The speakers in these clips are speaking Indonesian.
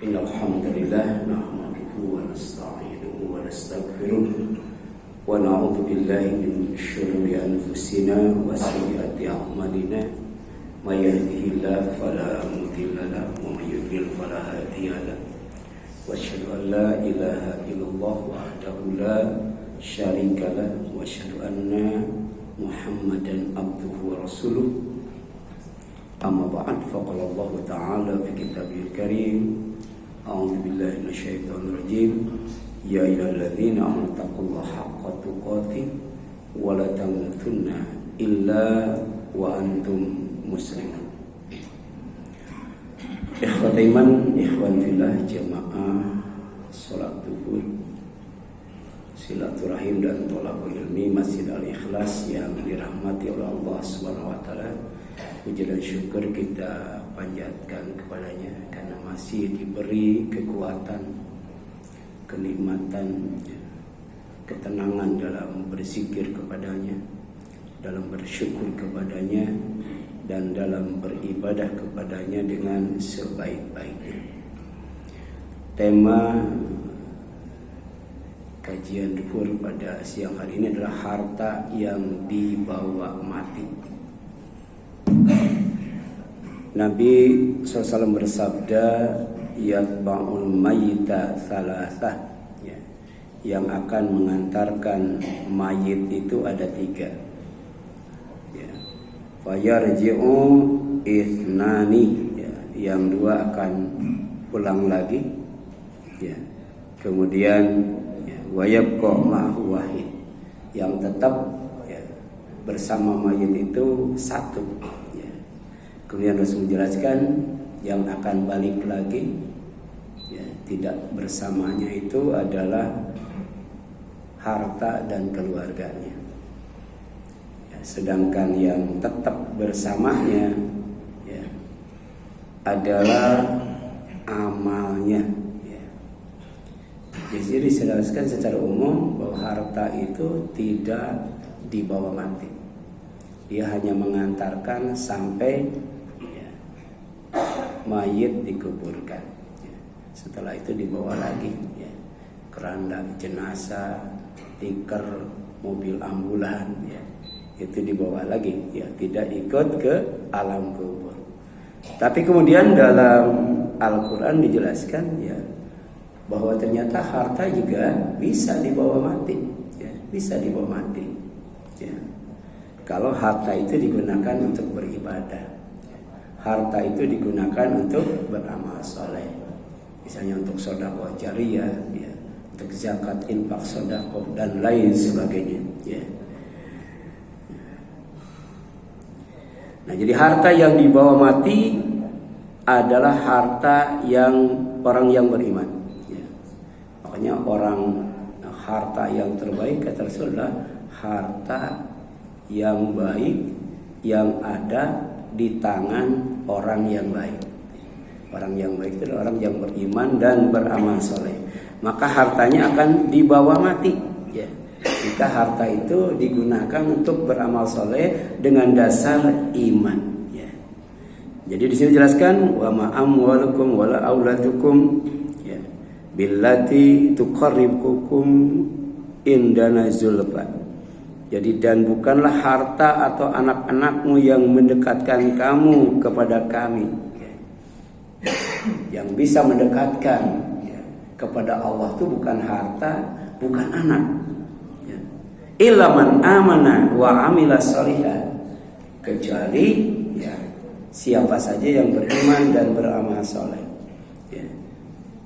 Innal hamdalillah nahmaduhu wa nasta'inuhu wa nastaghfiruh wa na'udzu billahi min shururi anfusina wa sayyiati a'malina may yahdihillahu fala mudilla lahu wa may yudlil fala hadiya lahu wa asyhadu an la ilaha illallah wahdahu la syarika lahu wa asyhadu anna Muhammadan abduhu wa rasuluh. Amma ba'd, faqala Allah ta'ala fi kitabihil karim. A'udzu billahi minasyaitonir rajim. Ya ayyuhalladzina amanu taqullaha haqqa tuqatih wa la tamutunna illa wa antum muslimun. Ikhwat iman, ikhwan fillah, jamaah salat zuhur, silaturahim dan thalabul ilmi Masjid Al-Ikhlas yang dirahmati oleh Allah Subhanahu wa taala. Puji dan syukur kita panjatkan kepadanya karena masih diberi kekuatan, kenikmatan, ketenangan dalam berzikir kepadanya, dalam bersyukur kepadanya, dan dalam beribadah kepadanya dengan sebaik-baiknya. Tema kajian zuhur pada siang hari ini adalah harta yang dibawa mati. Nabi SAW bersabda, yatba'ul mayyita thalathah, ya, yang akan mengantarkan mayit itu ada 3. Ya. Fayarji'u ithnani, ya, yang 2 akan pulang lagi. Ya. Kemudian ya, wa yabqa ma'hu wahid, yang tetap ya, bersama mayit itu 1. Kemudian Rasul menjelaskan yang akan balik lagi ya, tidak bersamanya itu adalah harta dan keluarganya ya, sedangkan yang tetap bersamanya ya, adalah amalnya ya. Jadi dijelaskan secara umum bahwa harta itu tidak dibawa mati, dia hanya mengantarkan sampai mayit dikuburkan ya. Setelah itu dibawa lagi ya, keranda jenazah, tikar, mobil ambulan ya, itu dibawa lagi ya, tidak ikut ke alam kubur. Tapi kemudian dalam Al-Quran dijelaskan ya, bahwa ternyata harta juga bisa dibawa mati ya, bisa dibawa mati ya. Kalau harta itu digunakan untuk beribadah, harta itu digunakan untuk beramal soleh, misalnya untuk sedekah jariyah, ya, untuk zakat, infak, sedekah dan lain sebagainya. Ya. Nah, jadi harta yang dibawa mati adalah harta yang orang yang beriman. Ya. Makanya harta yang terbaik kata Rasulullah, harta yang baik yang ada di tangan orang yang baik. Orang yang baik itu adalah orang yang beriman dan beramal soleh. Maka hartanya akan dibawa mati ya, jika harta itu digunakan untuk beramal soleh dengan dasar iman ya. Jadi di sini jelaskan wa ma amwalukum wala auladukum ya billati tuqarribukum indana zulfa. Jadi dan bukanlah harta atau anak-anakmu yang mendekatkan kamu kepada kami ya. Yang bisa mendekatkan ya, kepada Allah itu bukan harta, bukan anak ya. Illa man amana wa amila shalihan, kecuali ya, siapa saja yang beriman dan beramal soleh ya.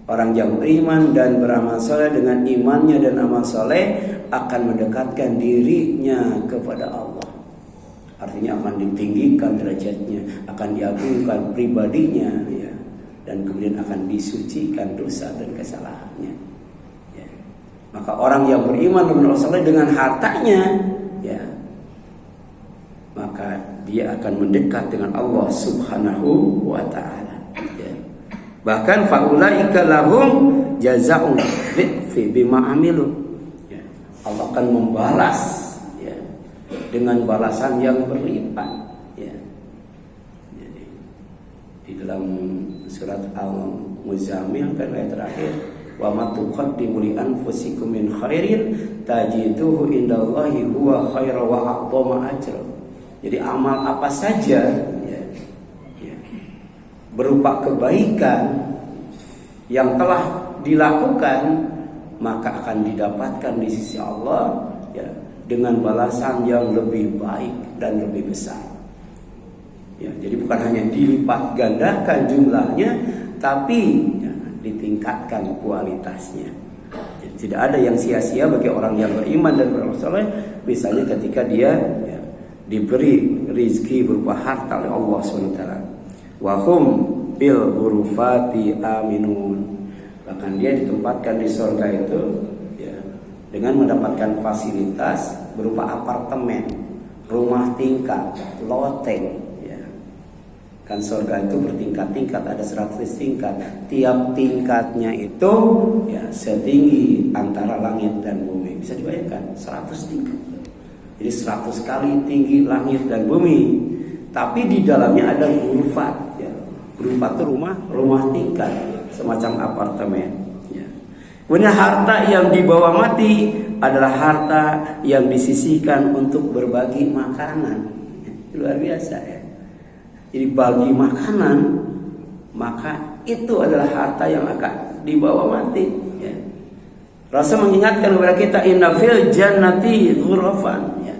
Orang yang beriman dan beramal soleh dengan imannya dan amal soleh akan mendekatkan dirinya kepada Allah. Artinya akan ditinggikan derajatnya, akan diagungkan pribadinya ya, dan kemudian akan disucikan dosa dan kesalahannya ya. Maka orang yang beriman dan beramal soleh dengan hartanya ya, maka dia akan mendekat dengan Allah Subhanahu wa ta'ala ya. Bahkan faulaika lahum jazaa'un fi bima amilu, Allah akan membalas ya, dengan balasan yang berlipat ya. Jadi di dalam surat Muzammil kan ayat terakhir. Wa ma tuqaddimu li anfusikum min khairin tajiduhu indallahi huwa khairan wa a'dhama ajra. Jadi amal apa saja ya, berupa kebaikan yang telah dilakukan maka akan didapatkan di sisi Allah ya, dengan balasan yang lebih baik dan lebih besar. Ya, jadi bukan hanya dilipat gandakan jumlahnya, tapi ya, ditingkatkan kualitasnya. Jadi tidak ada yang sia-sia bagi orang yang beriman dan beramal saleh. Misalnya ketika dia ya, diberi rizki berupa harta oleh Allah SWT. Wahum bil ghurufati aminun. Bahkan dia ditempatkan di surga itu ya, dengan mendapatkan fasilitas berupa apartemen, rumah tingkat, loteng ya. Kan surga itu bertingkat-tingkat, ada 100 tingkat. Tiap tingkatnya itu ya, setinggi antara langit dan bumi. Bisa dibayangkan 100 tingkat. Jadi 100 kali tinggi langit dan bumi. Tapi di dalamnya ada ghurfat ya. Ghurfat itu rumah tingkat, semacam apartemen ya. Kemudian harta yang dibawa mati adalah harta yang disisihkan untuk berbagi makanan. Luar biasa ya. Jadi bagi makanan, maka itu adalah harta yang akan dibawa mati ya. Rasul mengingatkan kepada kita inna fil jannati ghurafan ya.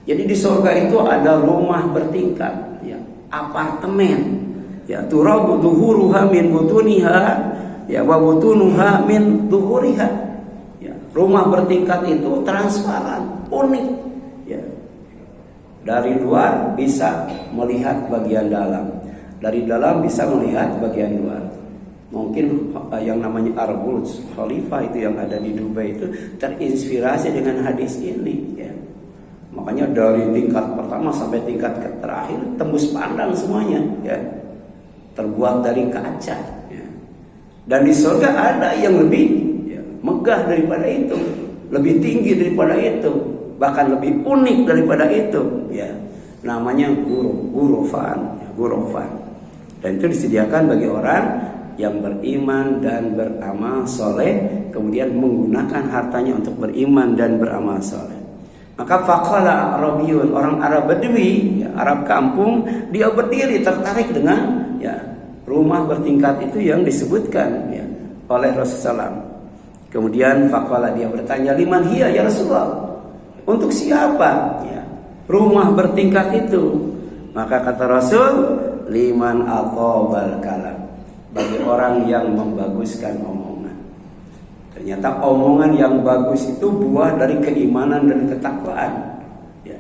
Jadi di surga itu ada rumah bertingkat ya, apartemen ya, turabu duhuruha min butuniha ya, wa butunuha min duhuriha ya. Rumah bertingkat itu transparan, unik ya. Dari luar bisa melihat bagian dalam, dari dalam bisa melihat bagian luar. Mungkin yang namanya Burj Khalifah itu yang ada di Dubai itu terinspirasi dengan hadis ini ya. Makanya dari tingkat pertama sampai tingkat terakhir tembus pandang semuanya ya. Terbuat dari kaca ya. Dan di surga ada yang lebih ya, megah daripada itu, lebih tinggi daripada itu, bahkan lebih unik daripada itu ya. Namanya ghurafan ya, ghurafan. Dan itu disediakan bagi orang yang beriman dan beramal soleh, kemudian menggunakan hartanya untuk beriman dan beramal soleh. Maka faqala Arabiyun, orang Arab Badui, ya, Arab kampung, dia berdiri tertarik dengan ya, rumah bertingkat itu yang disebutkan ya, oleh Rasulullah. Kemudian faqala, dia bertanya, liman hiya ya Rasulullah? Untuk siapa ya, rumah bertingkat itu? Maka kata Rasul, liman aqabal kalam, bagi orang yang membaguskan omongan. Ternyata omongan yang bagus itu buah dari keimanan dan ketakwaan ya,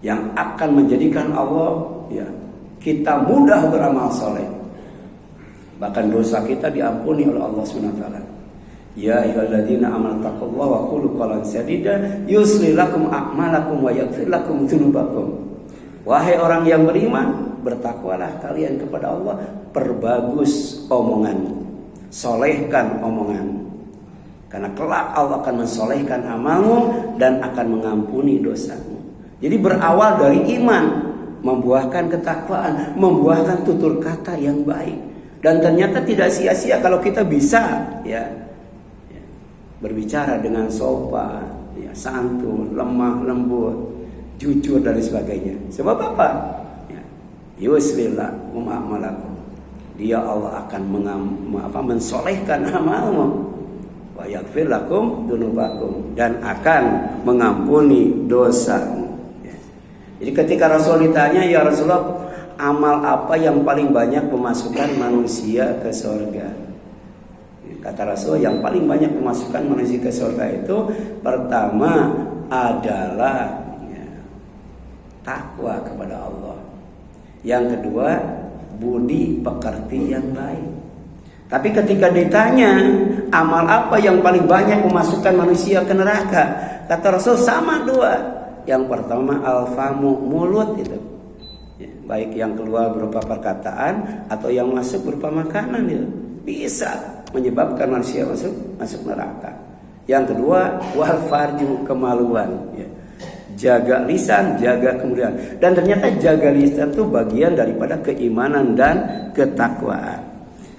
yang akan menjadikan Allah ya, kita mudah beramal soleh, bahkan dosa kita diampuni oleh Allah SWT. Ya ayyuhalladzina amanu taqullaha wa qulu qawlan sadida yuslih lakum a'malakum wa yaghfir lakum dzunubakum. Wahai orang yang beriman, bertakwalah kalian kepada Allah, perbagus omonganmu, solehkan omonganmu, karena kelak Allah akan mensolehkan amalmu dan akan mengampuni dosamu. Jadi berawal dari iman, membuahkan ketakwaan, membuahkan tutur kata yang baik. Dan ternyata tidak sia-sia kalau kita bisa ya, berbicara dengan sopan, ya, santun, lemah lembut, jujur dan sebagainya. Sebab apa? Yuslillah a'malakum. Dia Allah akan mensolehkan amalmu. Wa yaghfir lakum dzunubakum, dan akan mengampuni dosamu. Jadi ketika Rasul ditanya, ya Rasulullah, amal apa yang paling banyak memasukkan manusia ke surga? Kata Rasul, yang paling banyak memasukkan manusia ke surga itu pertama adalah ya, takwa kepada Allah. Yang kedua, budi pekerti yang baik. Tapi ketika ditanya amal apa yang paling banyak memasukkan manusia ke neraka, kata Rasul sama dua. Yang pertama al-famu, mulut itu ya, baik yang keluar berupa perkataan atau yang masuk berupa makanan itu bisa menyebabkan manusia masuk neraka. Yang kedua wal farju, kemaluan ya. Jaga lisan, jaga kemudian. Dan ternyata jaga lisan itu bagian daripada keimanan dan ketakwaan.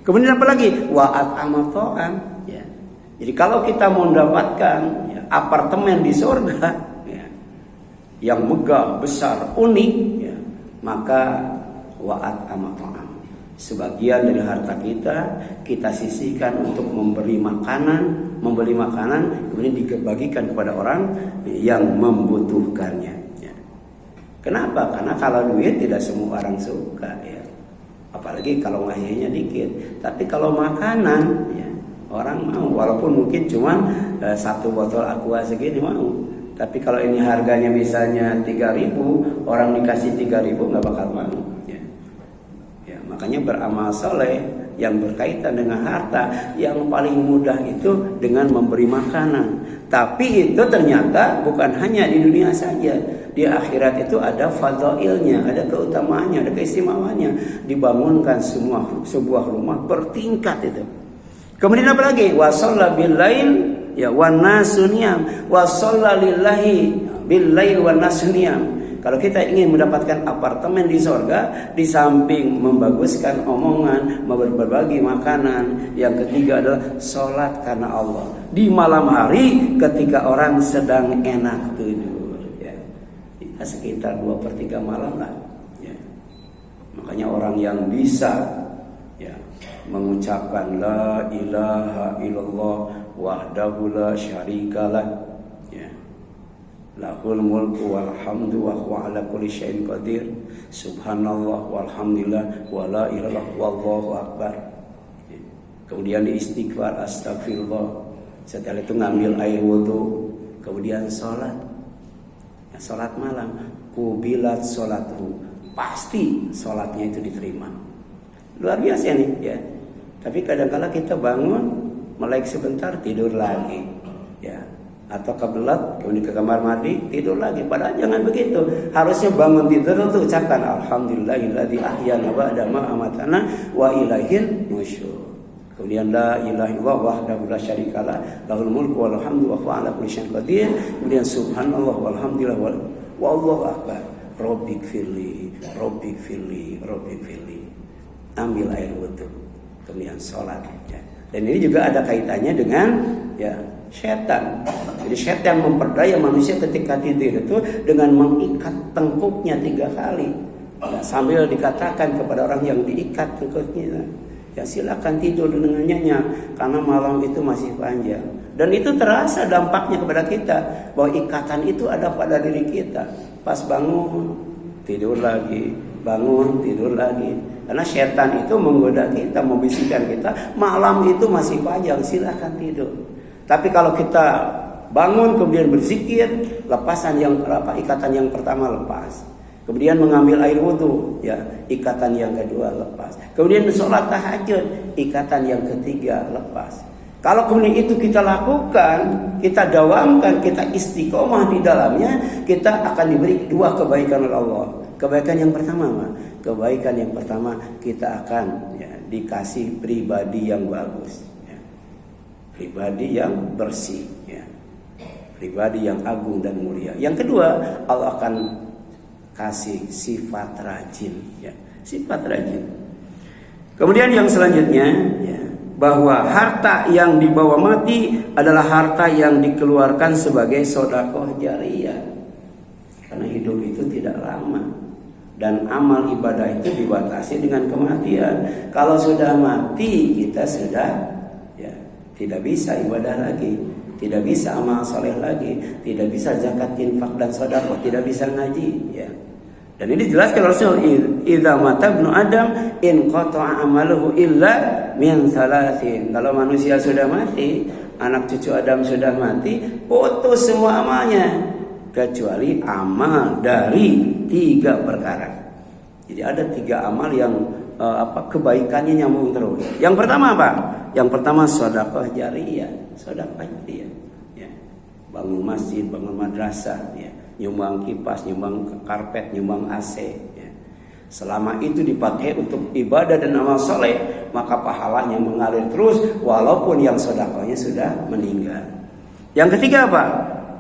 Kemudian apa lagi? Wa'at amato'an. Ya. Jadi kalau kita mau mendapatkan apartemen di surga yang megah, besar, unik, maka wa'at amato'an. Sebagian dari harta kita sisihkan untuk membeli makanan, kemudian dibagikan kepada orang yang membutuhkannya. Kenapa? Karena kalau duit tidak semua orang suka, apalagi kalau ngasihnya dikit. Tapi kalau makanan, orang mau, walaupun mungkin cuma 1 botol aqua segini mau. Tapi kalau ini harganya misalnya 3.000, orang dikasih 3.000 nggak bakal mau. Makanya beramal soleh yang berkaitan dengan harta yang paling mudah itu dengan memberi makanan. Tapi itu ternyata bukan hanya di dunia saja. Di akhirat itu ada fadhailnya, ada keutamaannya, ada keistimewaannya. Dibangunkan sebuah rumah bertingkat itu. Kemudian apa lagi? Wa shalla bil lail wan nasu niyam. Wa shalla lillahi bil lail wan nasu niyam. Kalau kita ingin mendapatkan apartemen di sorga, di samping membaguskan omongan, berbagi makanan, yang ketiga adalah sholat karena Allah. Di malam hari ketika orang sedang enak tidur, sekitar 2/3 malam lah. Makanya orang yang bisa mengucapkan la ilaha illallah wahdahu la syarikalah, lahul mulku walhamdu wa huwa ala kulli syai'in qadir, subhanallah walhamdulillah wa la ilaha wallahu akbar. Kemudian istighfar, astagfirullah. Setelah itu ngambil air wudu, kemudian sholat. Sholat malam, kubilat sholatuhu, pasti sholatnya itu diterima. Luar biasa nih, Tapi kadang-kala kita bangun, melek sebentar, tidur lagi, atau kebelat, kemudian ke kamar mandi, tidur lagi. Padahal jangan begitu. Harusnya bangun tidur untuk ucapkan alhamdulillahilladzi ahyana ba'da ma amatana wa ilaihil nusyur. Kemudian la ilaha illallah wahdahu la syarikalah, lahul mulku wal hamdu wa huwa ala kulli syai'in qadir. Kemudian subhanallah walhamdulillah wallahu akbar. Rabbighfirli, Rabbighfirli, Rabbighfirli. Ambil air wudu, kemudian salat. Dan ini juga ada kaitannya dengan setan. Jadi setan memperdaya manusia ketika tidur itu dengan mengikat tengkuknya 3 kali. Sambil dikatakan kepada orang yang diikat tengkuknya, silakan tidur dengan nyenyak karena malam itu masih panjang. Dan itu terasa dampaknya kepada kita, bahwa ikatan itu ada pada diri kita. Pas bangun, tidur lagi, bangun, tidur lagi. Karena setan itu menggoda kita, membisikkan kita, malam itu masih panjang, silakan tidur. Tapi kalau kita bangun kemudian berzikir, ikatan yang pertama lepas. Kemudian mengambil air wudu, ikatan yang kedua lepas. Kemudian sholat tahajud, ikatan yang ketiga lepas. Kalau kemudian itu kita lakukan, kita dawamkan, kita istiqomah di dalamnya, kita akan diberi 2 kebaikan oleh Allah. Kebaikan yang pertama, kita akan dikasih pribadi yang bagus. Pribadi yang bersih, pribadi yang agung dan mulia. Yang kedua, Allah akan kasih sifat rajin, sifat rajin. Kemudian yang selanjutnya, bahwa harta yang dibawa mati adalah harta yang dikeluarkan sebagai sedekah jariyah. Karena hidup itu tidak lama dan amal ibadah itu dibatasi dengan kematian. Kalau sudah mati, kita sudah tidak bisa ibadah lagi, tidak bisa amal soleh lagi, tidak bisa zakat, infak dan sedekah, tidak bisa ngaji. Dan ini dijelaskan Rasul, idza mata ibnu Adam in qata'a amaluhu illa min thalathin. Kalau manusia sudah mati, anak cucu Adam sudah mati, putus semua amalnya kecuali amal dari 3 perkara. Jadi ada 3 amal yang kebaikannya nyambung terus. Yang pertama apa? Yang pertama sedekah jariyah, bangun masjid, bangun madrasah, nyumbang kipas, nyumbang karpet, nyumbang AC. Selama itu dipakai untuk ibadah dan amal soleh, maka pahalanya mengalir terus walaupun yang sedekahnya sudah meninggal. Yang ketiga apa?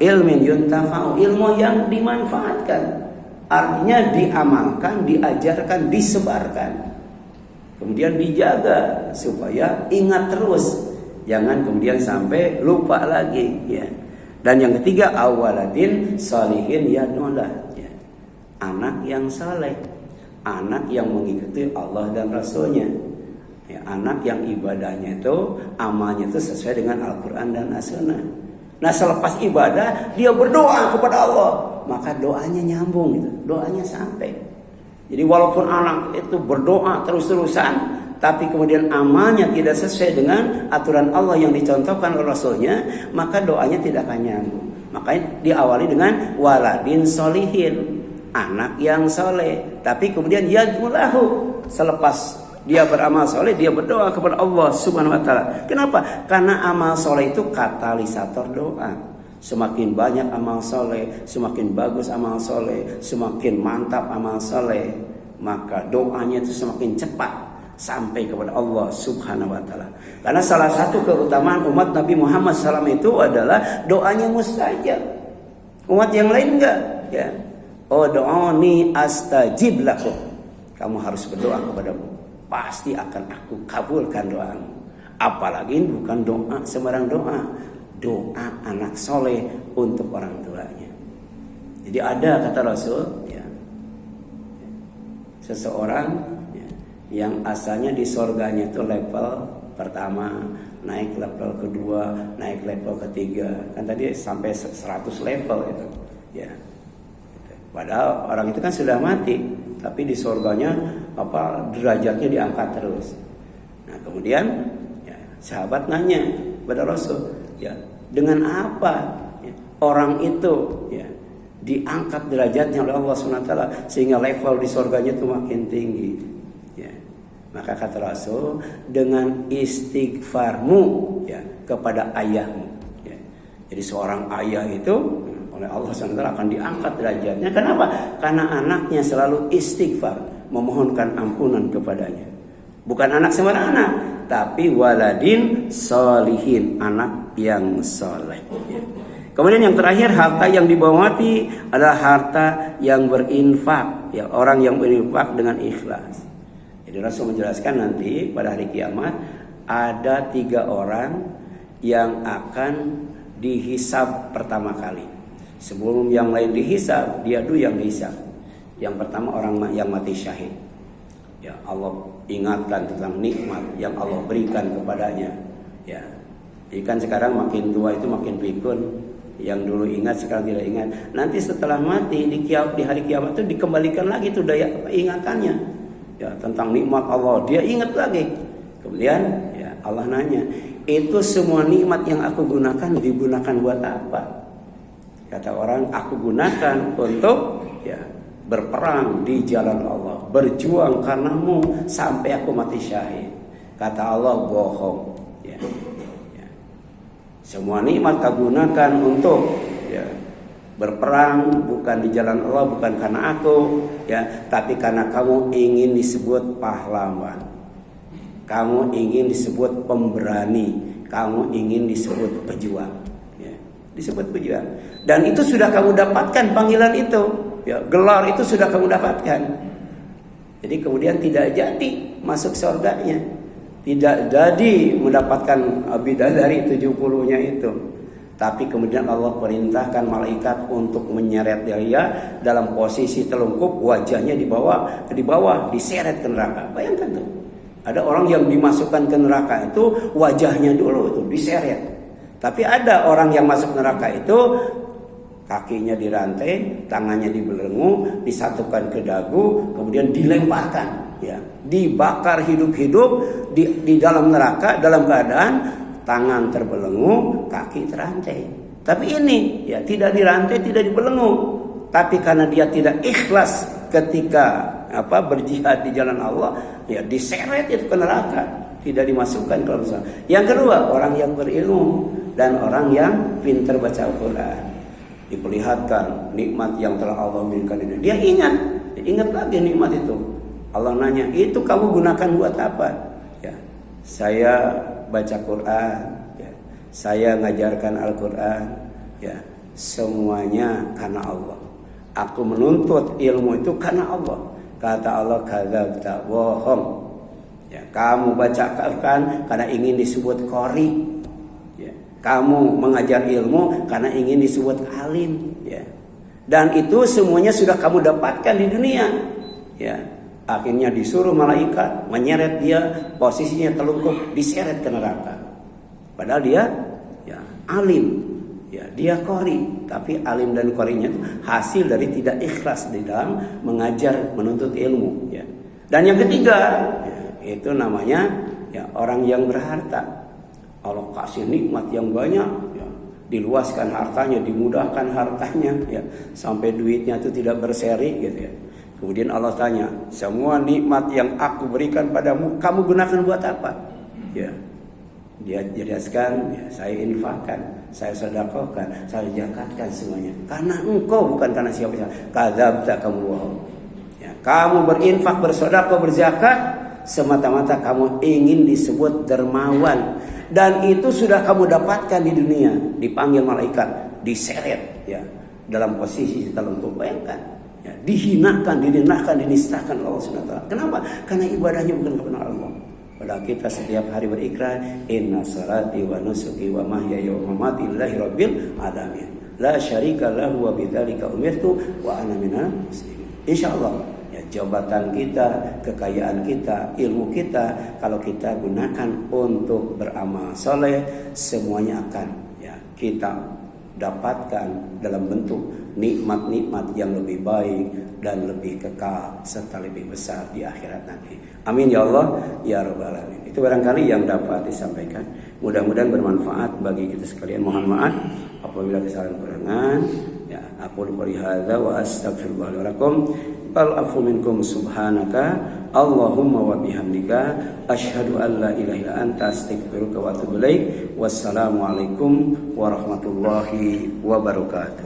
Ilmin yuntafa'u, ilmu yang dimanfaatkan. Artinya diamalkan, diajarkan, disebarkan. kemudian dijaga supaya ingat terus, jangan kemudian sampai lupa lagi, ya. Dan yang ketiga, awaladin salihin yad'ulah, ya. Anak yang saleh, anak yang mengikuti Allah dan Rasulnya, ya. Anak yang ibadahnya itu, amalnya itu sesuai dengan Al-Quran dan As-Sunnah. Nah, selepas ibadah dia berdoa kepada Allah, maka doanya nyambung gitu, doanya sampai. Jadi walaupun anak itu berdoa terus-terusan, tapi kemudian amalnya tidak sesuai dengan aturan Allah yang dicontohkan oleh Rasulnya, maka doanya tidak akan nyambung. Makanya diawali dengan waladin solihin, anak yang soleh. Tapi kemudian yad'ulahu, selepas dia beramal soleh, dia berdoa kepada Allah Subhanahu Wa Taala. Kenapa? Karena amal soleh itu katalisator doa. Semakin banyak amal soleh, semakin bagus amal soleh, semakin mantap amal soleh, maka doanya itu semakin cepat sampai kepada Allah Subhanahu Wa Taala. Karena salah satu keutamaan umat Nabi Muhammad SAW itu adalah doanya mustajab. Umat yang lain enggak, ya. Ud'uni astajib lakum. Kamu harus berdoa kepadamu, pasti akan aku kabulkan doamu. Apalagi bukan doa sembarang doa, doa anak soleh untuk orang tuanya. Jadi ada kata Rasul, ya, seseorang yang asalnya di surganya itu level pertama, naik level kedua, naik level ketiga. Kan tadi sampai 100 level itu, ya. Padahal orang itu kan sudah mati, tapi di surganya derajatnya diangkat terus. Nah, kemudian ya, sahabat nanya pada Rasul, ya, dengan apa ya, orang itu ya diangkat derajatnya oleh Allah SWT sehingga level di surganya itu makin tinggi. Maka kata Rasul, dengan istighfarmu ya kepada ayahmu, ya. Jadi seorang ayah itu oleh Allah SWT akan diangkat derajatnya. Kenapa? Karena anaknya selalu istighfar, memohonkan ampunan kepadanya. Bukan anak sembarang anak, tapi waladin solihin, anak yang soleh, ya. Kemudian yang terakhir, harta yang dibawa mati adalah harta yang berinfak, ya, orang yang berinfak dengan ikhlas. Jadi Rasul menjelaskan nanti pada hari kiamat ada 3 orang yang akan dihisab pertama kali. Sebelum yang lain dihisab, dia dulu yang dihisab. Yang pertama orang yang mati syahid. Ya, Allah ingatkan tentang nikmat yang Allah berikan kepadanya. Ya. Jadi kan sekarang makin tua itu makin pikun. Yang dulu ingat sekarang tidak ingat. Nanti setelah mati di hari kiamat itu dikembalikan lagi tuh daya ingatannya. Ya, tentang nikmat Allah dia ingat lagi. Kemudian ya Allah nanya, itu semua nikmat yang aku gunakan digunakan buat apa? Kata orang, aku gunakan untuk ya berperang di jalan Allah, berjuang karenamu sampai aku mati syahid. Kata Allah, bohong, ya. Ya. Semua nikmat kau gunakan untuk ya berperang bukan di jalan Allah, bukan karena aku, ya, tapi karena kamu ingin disebut pahlawan, kamu ingin disebut pemberani, kamu ingin disebut pejuang, ya, disebut pejuang. Dan itu sudah kamu dapatkan panggilan itu, ya, gelar itu sudah kamu dapatkan. Jadi kemudian tidak jadi masuk surganya, tidak jadi mendapatkan bidadari 70-nya itu. Tapi kemudian Allah perintahkan malaikat untuk menyeret dia dalam posisi telungkup, wajahnya di bawah diseret ke neraka. Bayangkan tuh, ada orang yang dimasukkan ke neraka itu wajahnya dulu itu diseret. Tapi ada orang yang masuk neraka itu kakinya dirantai, tangannya dibelenggu, disatukan ke dagu, kemudian dilemparkan, ya, dibakar hidup-hidup di dalam neraka dalam keadaan tangan terbelenggu, kaki terantai. Tapi ini ya tidak dirantai, tidak dibelenggu. Tapi karena dia tidak ikhlas ketika berjihad di jalan Allah, ya diseret itu ke neraka, tidak dimasukkan ke dalam. Yang kedua, orang yang berilmu dan orang yang pintar baca Al-Quran, diperlihatkan nikmat yang telah Allah berikan itu. Dia ingat lagi nikmat itu. Allah nanya, itu kamu gunakan buat apa? Ya, saya baca Quran, ya, saya ngajarkan Al-Quran, ya, semuanya karena Allah. Aku menuntut ilmu itu karena Allah. Kata Allah, kadzabta, bohong. Ya, kamu baca Al-Quran karena ingin disebut qori. Ya, kamu mengajar ilmu karena ingin disebut alim. Ya. Dan itu semuanya sudah kamu dapatkan di dunia. Ya. Akhirnya disuruh malaikat menyeret dia, posisinya telungkup, diseret ke neraka. Padahal dia ya alim, ya dia qori, tapi alim dan qorinya hasil dari tidak ikhlas di dalam mengajar, menuntut ilmu. Ya. Dan yang ketiga, ya, itu namanya ya orang yang berharta. Allah kasih nikmat yang banyak, ya, diluaskan hartanya, dimudahkan hartanya, ya, sampai duitnya itu tidak berseri, gitu ya. Kemudian Allah tanya, semua nikmat yang aku berikan padamu, kamu gunakan buat apa? Ya, dia jelaskan, ya, saya infakkan, saya sedekahkan, saya zakatkan semuanya. Karena engkau, bukan karena siapa-siapa. Kadzabta, kamu bohong. Ya, kamu berinfak, bersedekah, berzakat semata-mata kamu ingin disebut dermawan, dan itu sudah kamu dapatkan di dunia. Dipanggil malaikat, diseret, ya, dalam posisi telungkup. Bayangkan. Ya, dihinakan, dinistakan Allah SWT. Kenapa? Karena ibadahnya bukan kepada Allah. Padahal kita setiap hari berikrar, inna salati wa nusuki wa mahyaya wa mamati lillahi rabbil alamin. La syarika lahu wa bidzalika umirtu wa ana minal muslimin. Insyaallah ya, jabatan kita, kekayaan kita, ilmu kita, kalau kita gunakan untuk beramal soleh, semuanya akan ya kita dapatkan dalam bentuk nikmat-nikmat yang lebih baik dan lebih kekal serta lebih besar di akhirat nanti. Amin ya Allah ya rabbal alamin. Itu barangkali yang dapat disampaikan. Mudah-mudahan bermanfaat bagi kita sekalian. Mohon maaf apabila kesalahan kurangan. Ya, aku qouli hadza wa astaghfirullah li wa lakum. Bal afu minkum subhanaka Allahumma wa bihamdika asyhadu an la ilaha illa anta astaghfiruka wa atubu ilaik. Wassalamualaikum warahmatullahi wabarakatuh.